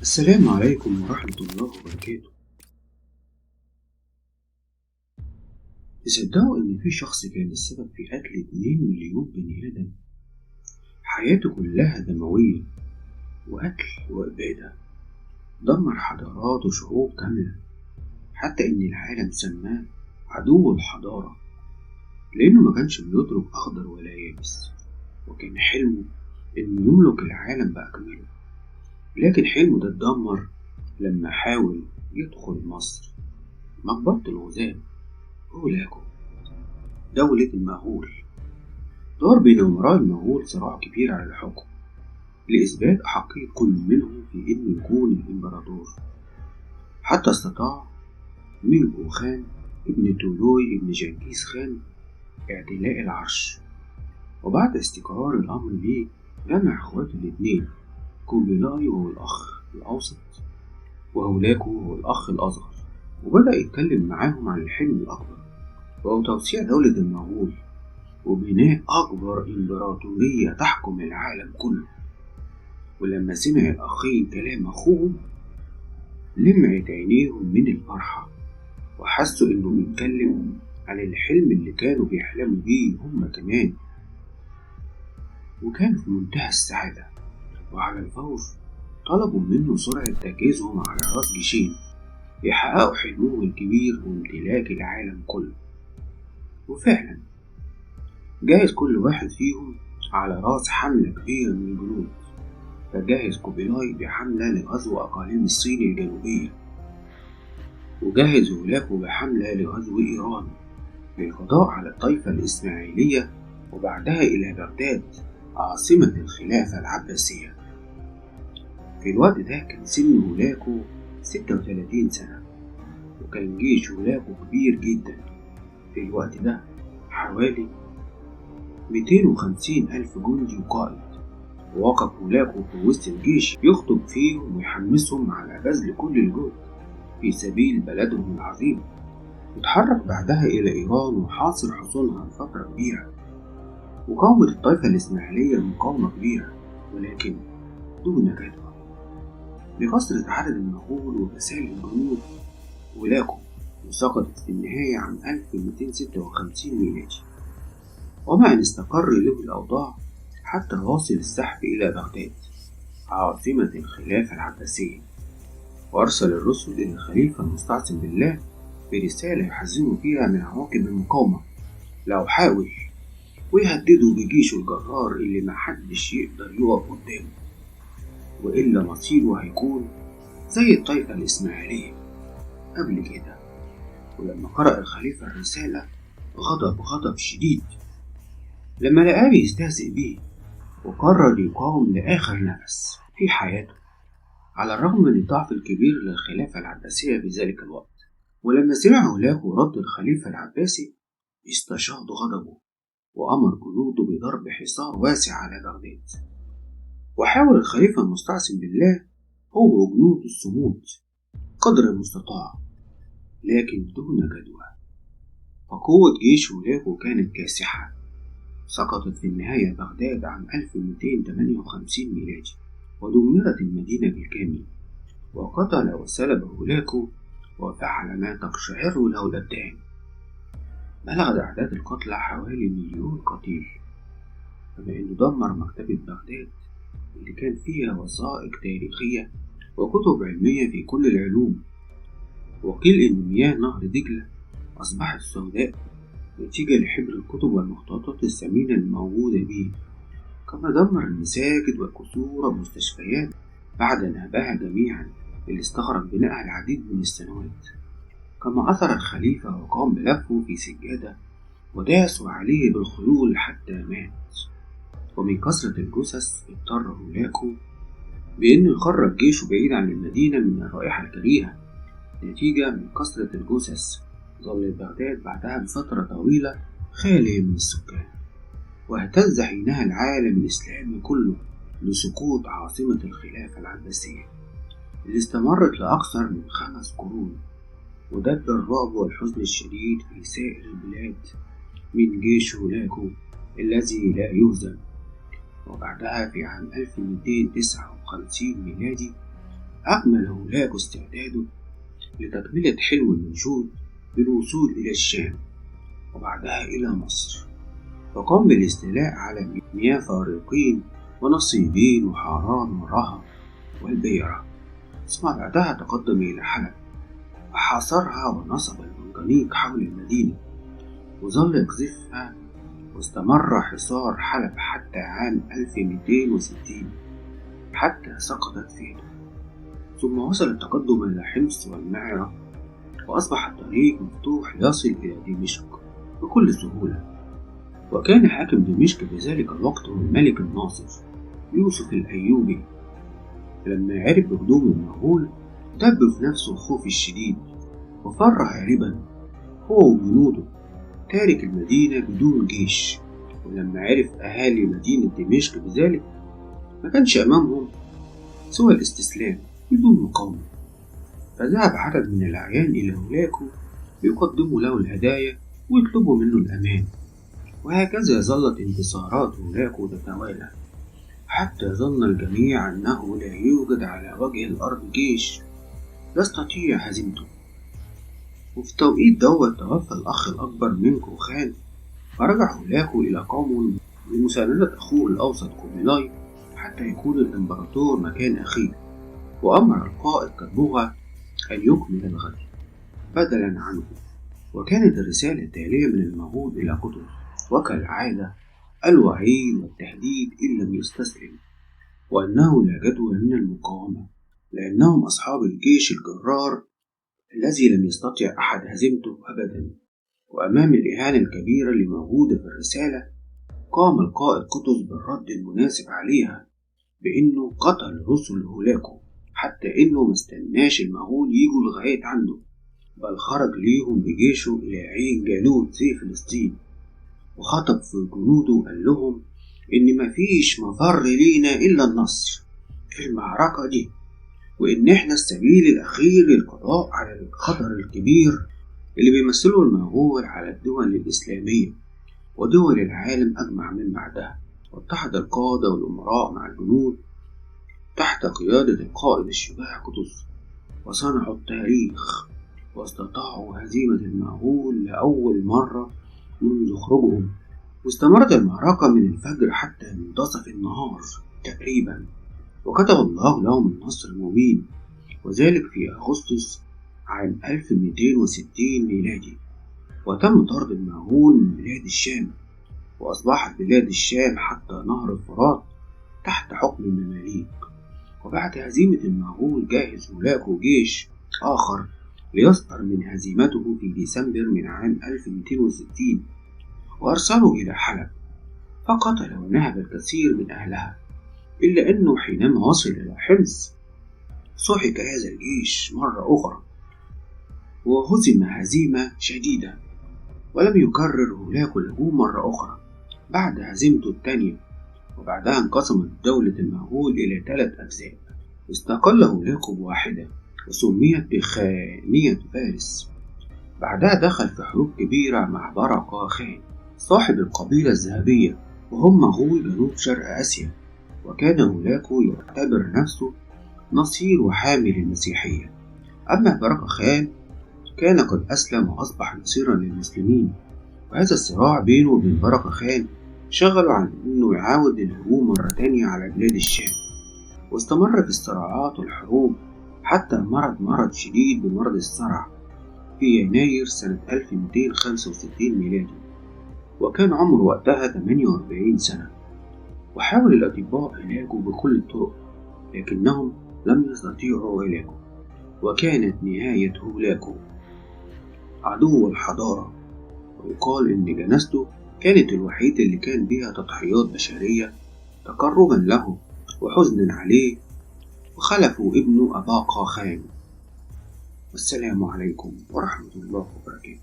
السلام عليكم ورحمة الله وبركاته. تصدقوا إن في شخص كان السبب في قتل 2 مليون بني آدم؟ حياته كلها دموية وقتل وإبادة، دمر حضارات وشعوب كاملة، حتى إن العالم سماه عدو الحضارة، لأنه ما كانش بيترك أخضر ولا يابس، وكان حلمه إنه يملك العالم بأكمله. لكن حلمه ده اتدمر لما حاول يدخل مصر، مقبرة الغزاة هولاكو، دولة المغول. دار بين أمراء المغول صراع كبير على الحكم لإثبات أحقية كل منهم في إنه يكون الإمبراطور، حتى استطاع ميركو خان ابن تولوي ابن جنكيز خان اعتلاء العرش. وبعد استقرار الأمر ليه جمع إخواته الاتنين، كوبيلاي وهو الأخ الأوسط وهولاكو وهو الأخ الأصغر، وبدأ يتكلم معاهم عن الحلم الأكبر، وهو توسيع دولة المغول وبناء أكبر إمبراطورية تحكم العالم كله. ولما سمع الأخين كلام أخوهم لمعت عينيهم من الفرحة، وحسوا إنه بيتكلم عن الحلم اللي كانوا بيحلموا بيه هما كمان. وكانوا في منتهى السعادة، وعلى الفور طلبوا منه سرعة تجهيزهم على رأس جيشين يحققوا حلمهم الكبير وامتلاك العالم كله. وفعلا جهز كل واحد فيهم على رأس حملة كبيرة من الجنود. فجهز كوبيلاي بحملة لغزو أقاليم الصين الجنوبية، وجهز هولاكو بحملة لغزو إيران للقضاء على الطائفة الإسماعيلية، وبعدها إلى بغداد عاصمة الخلافة العباسية. في الوقت ده كان سن هولاكو 36 سنة، وكان جيش هولاكو كبير جدا. في الوقت ده حوالي 250 ألف جندي وقائد، ووقف هولاكو في وسط الجيش يخطب فيهم ويحمسهم على بذل كل الجهد في سبيل بلدهم العظيم. وتحرك بعدها إلى إيران وحاصر حصونها لفترة كبيرة، وقاومت الطائفة الإسماعيلية مقاومة كبيرة ولكن دون جدوى لكثرة عدد المغول وكسال الجنود. هولاكو وسقطت في النهاية عام 1256 ميلادي، ومع أن استقر له الأوضاع حتى واصل السحب إلى بغداد عاصمة الخلافة العباسية. وأرسل الرسل إلى الخليفة المستعصم بالله برسالة يحذروا فيها من عواقب المقاومة لو حاول، ويهددوا بجيشه الجرار اللي محدش يقدر يقف قدامه، وإلا مصيره هيكون زي الطائفة الإسماعيلية قبل كده. ولما قرأ الخليفة الرسالة غضب شديد لما لقاه بيستهزئ بيه، وقرر يقاوم لآخر نفس في حياته على الرغم من الضعف الكبير للخلافة العباسية في ذلك الوقت. ولما سمع هولاكو رد الخليفة العباسي استشاط غضبه، وأمر جنوده بضرب حصار واسع على بغداد. وحاول الخليفة المستعصم بالله هو وجنود الصمود قدر المستطاع، لكن دون جدوى. فقوة جيش هولاكو كانت كاسحة. سقطت في النهاية بغداد عام 1258 ميلادي، ودمرت المدينة بالكامل. وقتل وسلب هولاكو وفعل ما تقشعر له الأبدان. بلغت أعداد القتلى حوالي 1,000,000 قتيل، كما إنه دمر مكتبة بغداد اللي كان فيها وثائق تاريخية وكتب علمية في كل العلوم. وقيل إن مياه نهر دجلة أصبحت سوداء نتيجة لحبر الكتب والمخطوطات الثمينة الموجودة به. كما دمر المساجد والقصور والمستشفيات بعد نهبها جميعا اللي استغرق بناءها العديد من السنوات. كما أثر الخليفة وقام بلفه في سجادة وداسوا عليه بالخيول حتى مات. ومن كثرة الجثث اضطر هولاكو بأنه يخرج جيشه بعيد عن المدينة من الرائحة الكريهة. نتيجة من كثرة الجثث ظلت بغداد بعدها بفترة طويلة خالية من السكان، واهتز حينها العالم الإسلامي كله لسقوط عاصمة الخلافة العباسية اللي استمرت لأكثر من 5 قرون، ودب الرعب والحزن الشديد في سائر البلاد من جيش هولاكو الذي لا يهزم. وبعدها في عام 1259 ميلادي أكمل هولاكو استعداده لتكملة حلم الوجود بالوصول إلى الشام وبعدها إلى مصر، فقام بالاستيلاء على مياه فارقين ونصيبين وحاران ورها والبيرة، ثم بعدها تقدم إلى حلب وحاصرها ونصب المنجنيق حول المدينة وظل يقذفها، واستمر حصار حلب حتى عام 1260 حتى سقطت فيته. ثم وصل التقدم إلى حمص والمعرة، وأصبح الطريق مفتوح ليصل إلى دمشق بكل سهولة. وكان حاكم دمشق في ذلك الوقت هو الملك الناصر يوسف الأيوبي. لما عرف بقدوم المغول دب في نفسه الخوف الشديد وفر هاربا هو وجنوده، تارك المدينة بدون جيش. ولما عرف أهالي مدينة دمشق بذلك ما كانش أمامهم سوى الاستسلام بدون مقاومة، فذهب عدد من الأعيان إلى هولاكو ليقدموا له الهدايا ويطلبوا منه الأمان. وهكذا ظلت انتصارات هولاكو تتوالى حتى ظن الجميع أنه لا يوجد على وجه الأرض جيش يستطيع هزيمته. وفي التوقيت دوت توفى الأخ الأكبر من كوخان، فرجع هولاكو إلى قومه بمساندة أخوه الأوسط كوميلاي حتى يكون الإمبراطور مكان أخيه، وأمر القائد كتبوغا أن يكمل الغد بدلا عنه. وكانت الرسالة التالية من المغول إلى قطز، وكالعادة الوعيد والتهديد إن لم يستسلم، وأنه لا جدوى من المقاومة لأنهم أصحاب الجيش الجرار الذي لم يستطع أحد هزيمته أبدا. وأمام الإهانة الكبيرة اللي موجودة في الرسالة قام القائد قطز بالرد المناسب عليها بأنه قتل رسل هولاكو، حتى إنه مستناش المغول يجوا لغاية عنده، بل خرج ليهم بجيشه إلى عين جالوت في فلسطين، وخطب في جنوده وقال لهم إن مفيش مفر لينا إلا النصر في المعركة دي، وإن إحنا السبيل الأخير للقضاء على الخطر الكبير اللي بيمثله المغول على الدول الإسلامية ودول العالم أجمع من بعدها. واتحد القادة والأمراء مع الجنود تحت قيادة القائد الشجاع قطز، وصنعوا التاريخ واستطاعوا هزيمة المغول لأول مرة منذ خروجهم. واستمرت المعركة من الفجر حتى منتصف النهار تقريبا، وكتب الله لهم النصر المبين، وذلك في أغسطس عام 1260 ميلادي. وتم طرد المغول من بلاد الشام، وأصبحت بلاد الشام حتى نهر الفرات تحت حكم المماليك. وبعد هزيمة المغول جهز هولاكو جيش آخر ليسطر من هزيمته في ديسمبر من عام 1260، وأرسلوا إلى حلب فقتل ونهب الكثير من أهلها، إلا أنه حينما وصل إلى حمص سحق هذا الجيش مرة أخرى وهزم هزيمة شديدة، ولم يكرر هولاكو الهجوم مرة أخرى بعد هزيمته الثانية. وبعدها انقسمت دولة المغول إلى 3 أجزاء، استقل هولاكو بواحدة وسميت بخانية فارس. بعدها دخل في حروب كبيرة مع برقة خان صاحب القبيلة الذهبية، وهم مغول جنوب شرق آسيا. وكان هولاكو يعتبر نفسه نصير وحامل المسيحية، أما برقة خان كان قد أسلم وأصبح نصيرا للمسلمين. وهذا الصراع بينه وبين برقة خان شغله عن أنه يعاود الهجوم مرة تانية على بلاد الشام. واستمرت الصراعات والحروب حتى مرض شديد بمرض الصرع في يناير سنة 1265 ميلادي، وكان عمره وقتها 48 سنة. وحاول الأطباء علاجه بكل الطرق لكنهم لم يستطيعوا علاجه، وكانت نهاية هولاكو عدو الحضارة. ويقال إن جنازته كانت الوحيدة اللي كان بها تضحيات بشرية تقربا له وحزنا عليه، وخلفوا ابنه أباقى خان. والسلام عليكم ورحمة الله وبركاته.